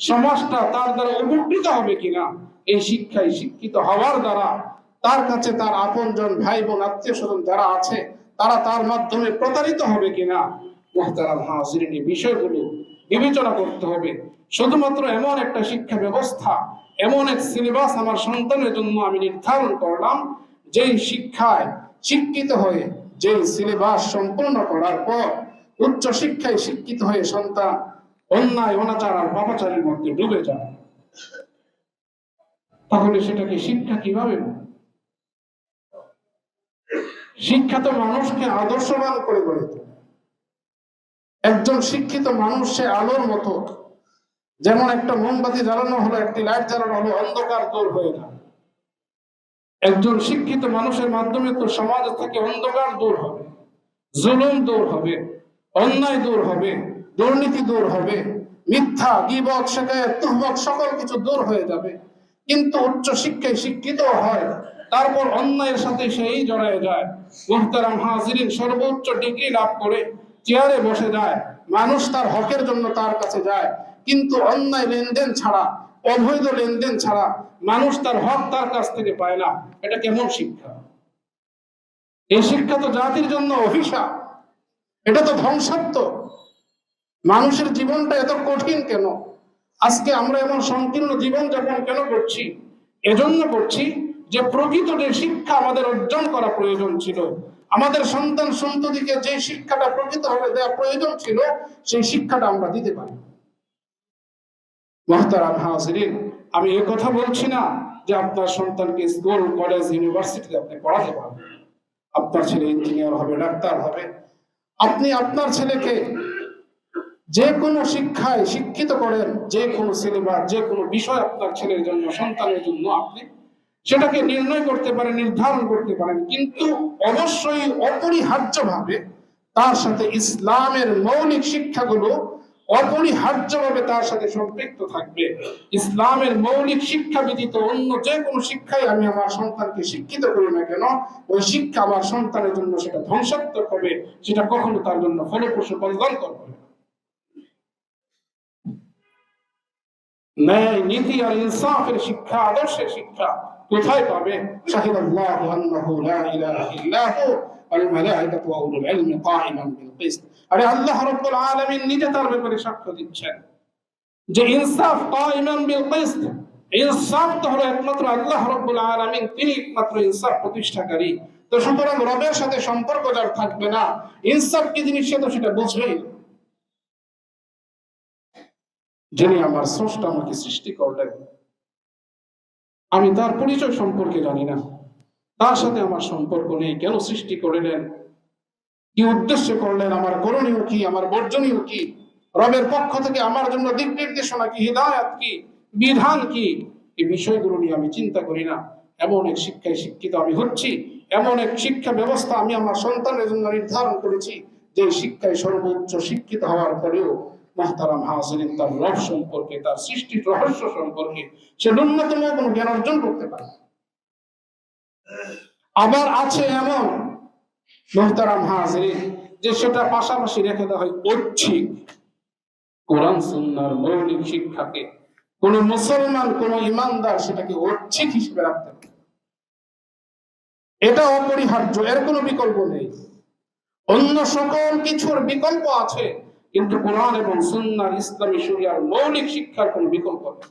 সমাজটা তার দ্বারা উপকৃত হবে কিনা, এই শিক্ষায় শিক্ষিত হওয়ার দ্বারা তার কাছে তার আপনজন, ভাই বোন, আত্মীয় স্বজন যারা আছে, তারা তার মাধ্যমে প্রতারিত হবে কিনা। মুহতারাম হাজিরিন, এই বিষয়গুলো বিবেচনা করতে হবে। শুধুমাত্র এমন একটা শিক্ষা ব্যবস্থা, এমন এক সিলেবাস আমার সন্তানের জন্য আমি নির্ধারণ করলাম, যেই শিক্ষায় শিক্ষিত হয়ে, যেই সিলেবাস সম্পূর্ণ করার পর উচ্চ শিক্ষায় শিক্ষিত হয়ে সন্তান অন্যায়, অনাচার আর পাপাচারের মধ্যে ডুবে যায়, তাহলে সেটাকে শিক্ষা কিভাবে? শিক্ষা তো মানুষকে আদর্শবান করে গড়ে তোলে। একজন শিক্ষিত মানুষ সে আলোর মতো, যেমন একটা মোমবাতি জ্বালানো হলো, একটি লাইট জ্বালানো হলো, অন্ধকার দূর হয়ে যায়। একজন শিক্ষিত মানুষের মাধ্যমে তো সমাজ থেকে অন্ধকার দূর হবে, জুলুম দূর হবে, অন্যায় দূর হবে, দুর্নীতি দূর হবে, মিথ্যা, গীবত, শিকায়াত, তুহমত সকল কিছু দূর হয়ে যাবে। কিন্তু উচ্চ শিক্ষায় শিক্ষিত হয়, তারপর অন্যায়ের সাথে সেই জড়ায় যায়। মুহতারাম হাজিরিন, সর্বোচ্চ ডিগ্রি লাভ করে চেয়ারে বসে যায়, মানুষ তার হকের জন্য তার কাছে যায়, কিন্তু অন্যায় লেনদেন ছাড়া, অবৈধ লেনদেন ছাড়া মানুষ তার হক তার কাছ থেকে পায় না। এটা কেমন শিক্ষা? এই শিক্ষা তো জাতির জন্য অভিশাপ, এটা তো ধ্বংসাত্মক। মানুষের জীবনটা এত কঠিন কেন? আজকে আমরা এমন সংকীর্ণ জীবন যাপন কেন করছি? এজন্য করছি যে প্রকৃত যে শিক্ষা আমাদের অর্জন করা প্রয়োজন ছিল, আমাদের সন্তান সন্ততিকে যে শিক্ষাটা প্রকৃতভাবে দেওয়া প্রয়োজন ছিল, সেই শিক্ষাটা আমরা দিতে পারি। মুহতারাম হাজিরিন, আমি এ কথা বলছি না যে আপনার সন্তানকে স্কুল, কলেজ, ইউনিভার্সিটিতে আপনি পড়াতে পারবেন, আপনার ছেলে ইঞ্জিনিয়ার হবে, ডাক্তার হবে। আপনি আপনার ছেলেকে যে কোনো শিক্ষায় শিক্ষিত করেন, যে কোনো সিলেবাস, যে কোনো বিষয় আপনার ছেলের জন্য, সন্তানের জন্য আপনি সেটাকে নির্ণয় করতে পারেন, নির্ধারণ করতে পারেন, কিন্তু অবশ্যই অপরিহার্যভাবে তার সাথে ইসলামের মৌলিক শিক্ষাগুলো অপরিহার্যভাবে তার সাথে সম্পৃক্ত থাকবে। ইসলামের মৌলিক শিক্ষা ব্যতীত অন্য যে কোনো শিক্ষাই আমি আমার সন্তানকে শিক্ষিত করি না কেন, ওই শিক্ষা আমার সন্তানের জন্য সেটা ধ্বংসাত্মক হবে, সেটা কখনো তার জন্য ফলপ্রসূ কল্যাণকর হবে। ন্যায়, নীতি আর ইনসাফের শিক্ষা, আদর্শের শিক্ষা কোথায় পাবে? শাহিদাল্লাহু আন্নাহু লা ইলাহা ইল্লাহু ওয়াল মালায়েকাতু ওয়া উলুল ইলমি কাইমান বিল কিসত। আরে আল্লাহ রাব্বুল আলামিন নিজে তার ব্যাপারে সাক্ষ্য দিচ্ছেন যে ইনসাফ কাইমান বিল কিসত। ইনসাফ তো হলো একমাত্র আল্লাহ রাব্বুল আলামিন, তিনি একমাত্র ইনসাফ প্রতিষ্ঠাকারী। তো সুতরাং রবের সাথে সম্পর্ক যার থাকবে না, ইনসাফ কি জিনিস সে তো সেটা বুঝবেই। যিনি আমার স্রষ্টা, আমাকে সৃষ্টি করলেন, আমি তার পরিচয় সম্পর্কে জানি না, তার সাথে আমার সম্পর্ক নেই, কেন সৃষ্টি করলেন, কি উদ্দেশ্যে করলেন, আমার করণীয় কি, আমার বর্জনীয় কি, রবের পক্ষ থেকে আমার জন্য দিক নির্দেশনা কি, হিদায়াত কি, বিধান কি, এই বিষয়গুলো নিয়ে আমি চিন্তা করি না। এমন এক শিক্ষায় শিক্ষিত আমি হচ্ছি, এমন এক শিক্ষা ব্যবস্থা আমি আমার সন্তানের জন্য নির্ধারণ করেছি, যে শিক্ষায় সর্বোচ্চ শিক্ষিত হওয়ার পরেও মুহতারাম হাজিরিন তার রব সম্পর্কে, তার সৃষ্টির রহস্য সম্পর্কে সে ন্যূনতম কোনো জ্ঞান অর্জন করতে পারে। আবার আছে এমন মুহতারাম হাজিরিন যে সেটা পাশাপাশি রেখে দেওয়া হয় ঐচ্ছিক। কোরআন সুন্নাহর মৌলিক শিক্ষাকে কোন মুসলমান, কোন ইমানদার সেটাকে ঐচ্ছিক হিসেবে রাখতে পারে, এটা অপরিহার্য, এর কোনো বিকল্প নেই। অন্য সকল কিছুর বিকল্প আছে, কিন্তু কোরআন এবং সুন্নাহর, ইসলামী শরিয়ার মৌলিক শিক্ষার কোন বিকল্প নেই।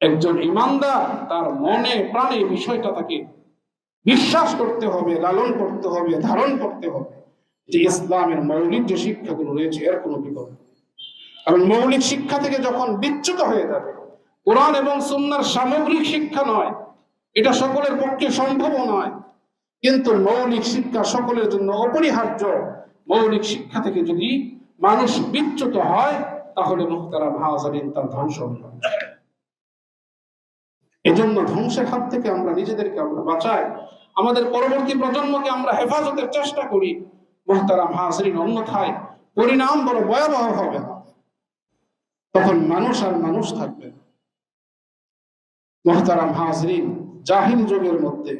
একজন ইমানদার তার মনে প্রাণে বিষয়টা তাকে বিশ্বাস করতে হবে, লালন করতে হবে, ধারণ করতে হবে যে ইসলামের মৌলিক যে শিক্ষাগুলো রয়েছে এর কোনো বিকল্প নেই। কারণ মৌলিক শিক্ষা থেকে যখন বিচ্যুত হয়ে যাবে, কোরআন এবং সুন্নাহর সামগ্রিক শিক্ষা নয়, এটা সকলের পক্ষে সম্ভব নয়, কিন্তু মৌলিক শিক্ষা সকলের জন্য অপরিহার্য। মৌলিক শিক্ষা থেকে যদি মানুষ বিচ্যুত হয়, তাহলে মুহতারাম হাজিরিন তার ধ্বংস হবে। এজন্য ধ্বংসের হাত থেকে আমরা নিজেদেরকে আমরা বাঁচাই, আমাদের পরবর্তী প্রজন্মকে আমরা হেফাজতের চেষ্টা করি। মুহতারাম হাজিরিন, অন্যথায় পরিণাম বড় ভয়াবহ হবে, তখন মানুষ আর মানুষ থাকবে না। মুহতারাম হাজিরিন, জাহিল যুগের মধ্যে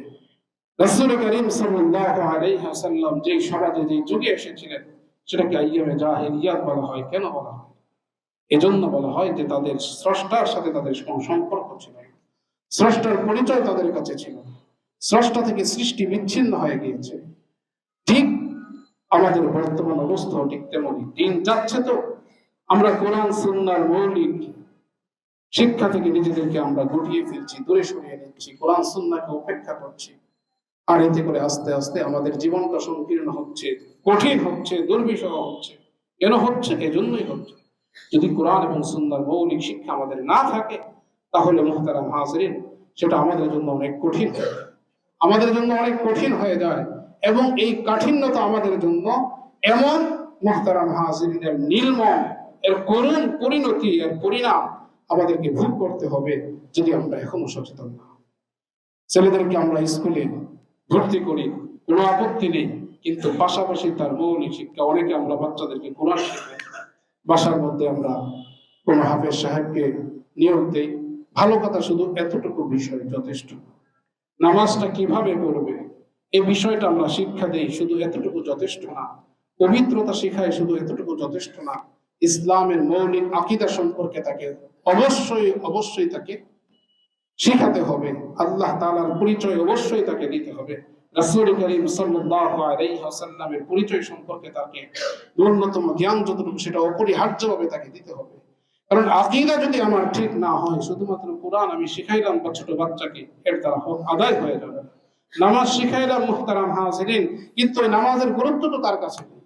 রাসূল করিম সাল্লাল্লাহু আলাইহি ওয়াসাল্লাম যে সমাজে, যে যুগে এসেছিলেন, সেটাকে আইয়ামে জাহিলিয়াত বলা হয়। কেন বলা হয়? এজন্য বলা হয় যে তাদের স্রষ্টার সাথে তাদের কোনো সম্পর্ক ছিল না, স্রষ্টার পরিচয় তাদের কাছে ছিল না, স্রষ্টা থেকে সৃষ্টি বিচ্ছিন্ন হয়ে গিয়েছে। ঠিক আমাদের বর্তমান অবস্থা ঠিক তেমনই। দিন যাচ্ছে তো আমরা কোরআন সুন্নাহর মৌলিক শিক্ষা থেকে নিজেদেরকে আমরা গুটিয়ে ফেলছি, দূরে সরিয়ে নিচ্ছি, কোরআন সুন্নাহকে উপেক্ষা করছি। আর এতে করে আস্তে আস্তে আমাদের জীবনটা সংকীর্ণ হচ্ছে, কঠিন হচ্ছে, দুর্বিষহ হচ্ছে। কেন হচ্ছে? এজন্যই হচ্ছে। যদি কোরআন এবং সুন্নাহর মৌলিক শিক্ষা আমাদের না থাকে, তাহলে মুহতারাম হাজিরিন সেটা আমাদের জন্য অনেক কঠিন, আমাদের জন্য অনেক কঠিন হয়ে যায়। এবং এই কাঠিন্যতা আমাদের জন্য এমন মুহতারাম হাজিরিনের নির্মম, এর করুণ পরিণতি, এর পরিণাম আমাদেরকে ভোগ করতে হবে যদি আমরা এখনো সচেতন না। ছেলেদেরকে আমরা স্কুলে ভর্তি করি, কোনো আপত্তি নেই, কিন্তু পাশাপাশি তার মৌলিক শিক্ষা, অনেকে আমরা বাচ্চাদেরকে কোরআন শেখাই, বাসার মধ্যে আমরা কোনো হাফেজ সাহেবকে নিয়োগ দেই। ভালো কথা, শুধু এতটুকু বিষয় যথেষ্ট। নামাজটা কিভাবে পড়বে এই বিষয়টা আমরা শিক্ষা দেই, শুধু এতটুকু যথেষ্ট না। পবিত্রতা শিখায়, শুধু এতটুকু যথেষ্ট না। ইসলামের মৌলিক আকীদা সম্পর্কে তাকে অবশ্যই তাকে শিখাতে হবে। আল্লাহ তাআলার পরিচয় অবশ্যই তাকে দিতে হবে। রাসূল করিম সাল্লাল্লাহু আলাইহি ওয়াসাল্লামের পরিচয় সম্পর্কে তাকে ন্যূনতম জ্ঞান যতটুকু সেটা অপরিহার্যভাবে তাকে দিতে হবে। কারণ আকীদা যদি আমার ঠিক না হয়, শুধুমাত্র কোরআন আমি শিখাইলাম বা ছোট বাচ্চাকে, এর দ্বারা হক আদায় হয়ে যাবে। নামাজ শিখাইলাম মুহতারাম হাজিরিন, কিন্তু ওই নামাজের গুরুত্ব তো তার কাছে নেই।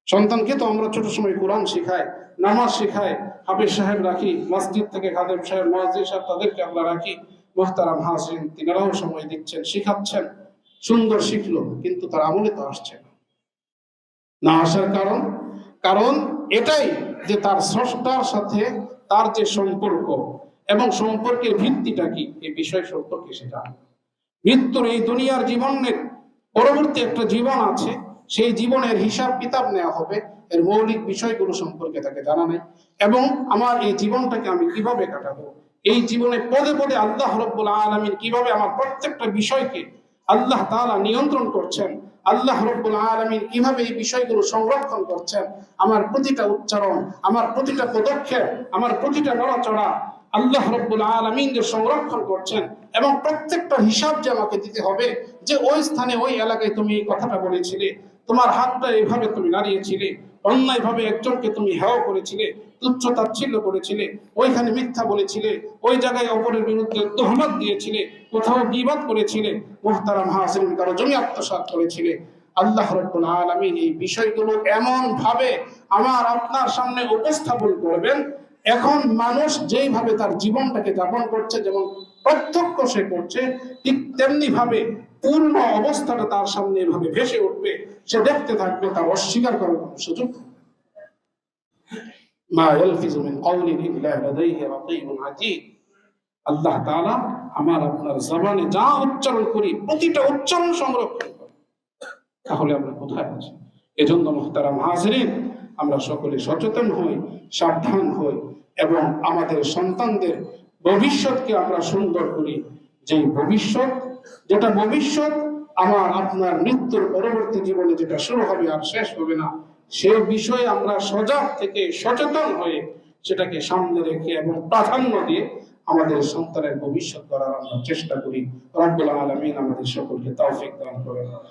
সন্তানকে তো আমরা ছোট সময় কোরআন শিখাই, নামাজ শিখাই, হাফেজ সাহেব রাখি, মসজিদ থেকে খাদেম সাহেব, মুয়াজ্জিন সাহেব তাদেরকে আমরা রাখি। মুহতারাম হাজিরিন, তিনারাও সময় দিচ্ছেন, শিখাচ্ছেন, সুন্দর শিখলো, কিন্তু তার আমলে তো আসছে না আসার কারণ এটাই যে তার স্রষ্টার সাথে তার যে সম্পর্ক এবং সম্পর্কের ভিত্তিটা কি এই বিষয় সম্পর্কে সে জানে। মৃত্যুর এই দুনিয়ার জীবনের পরবর্তী একটা জীবন আছে, সেই জীবনের হিসাব কিতাব নেওয়া হবে, এর মৌলিক বিষয়গুলো সম্পর্কে তাকে জানা নেই। এবং আমার এই জীবনটাকে আমি কিভাবে কাটাবো, এই জীবনে পদে পদে আল্লাহ রাব্বুল আলামিন কিভাবে আমার প্রত্যেকটা বিষয়কে আল্লাহ তাআলা নিয়ন্ত্রণ করছেন, আল্লাহ রাব্বুল আলামিন কিভাবে এই বিষয়গুলো সংরক্ষণ করছেন, আমার প্রতিটা উচ্চারণ, আমার প্রতিটা পদক্ষেপ, আমার প্রতিটা নড়াচড়া আল্লাহ রাব্বুল আলামিন যে সংরক্ষণ করছেন, এবং প্রত্যেকটা হিসাব যে আমাকে দিতে হবে, যে ওই স্থানে ওই এলাকায় তুমি এই কথাটা বলেছিলে, তোমার হাতটা এইভাবে তুমি নাড়িয়েছিলে, অন্যায়ভাবে একজনকে তুমি হেয় করেছিলে, তুচ্ছ তাচ্ছিল্য করেছিলে, ওইখানে মিথ্যা বলেছিলে, ওই জায়গায় অপরের বিরুদ্ধে তোহমত দিয়েছিলে, কোথাও গীবত করেছিলে, মুহতারাম হাজিরিন কারো জমি আত্মসাৎ করেছিলে। আল্লাহ রাব্বুল আলামিন এই বিষয়গুলো এমন ভাবে আমার আপনার সামনে উপস্থাপন করবেন, এখন মানুষ যেইভাবে তার জীবনটাকে যাপন করছে, যেমন প্রত্যক্ষ সে করছে, ঠিক তেমনি ভাবে পূর্ণ অবস্থাটা তার সামনে এভাবে ভেসে উঠবে, সে দেখতে থাকবে, তার অস্বীকার করার কোনো সুযোগ মা ইয়ালফিজু মিন কাওলিন ইল্লা লাদাইহি রাকীবুন আতীদ। আল্লাহ তাআলা আমার আপনার জবানে যা উচ্চারণ করি প্রতিটা উচ্চারণ সংরক্ষণ করে। তাহলে আমরা কোথায় আছি? এজন্য মুহতারাম হাজিরিন, আমরা সকলে সচেতন হই, সাবধান হই, এবং আমাদের সন্তানদের ভবিষ্যৎকে আমরা সুন্দর করি। যে ভবিষ্যৎ আমার আপনার মৃত্যুর পরবর্তী জীবনে যেটা শুরু হবে আর শেষ হবে না, সে বিষয়ে আমরা সজাগ থেকে সচেতন হয়ে সেটাকে সামনে রেখে এবং প্রাধান্য দিয়ে আমাদের সন্তানের ভবিষ্যৎ করার আমরা চেষ্টা করি। রব্বুল আলামিন আমাদের সকলকে তৌফিক দান করেন।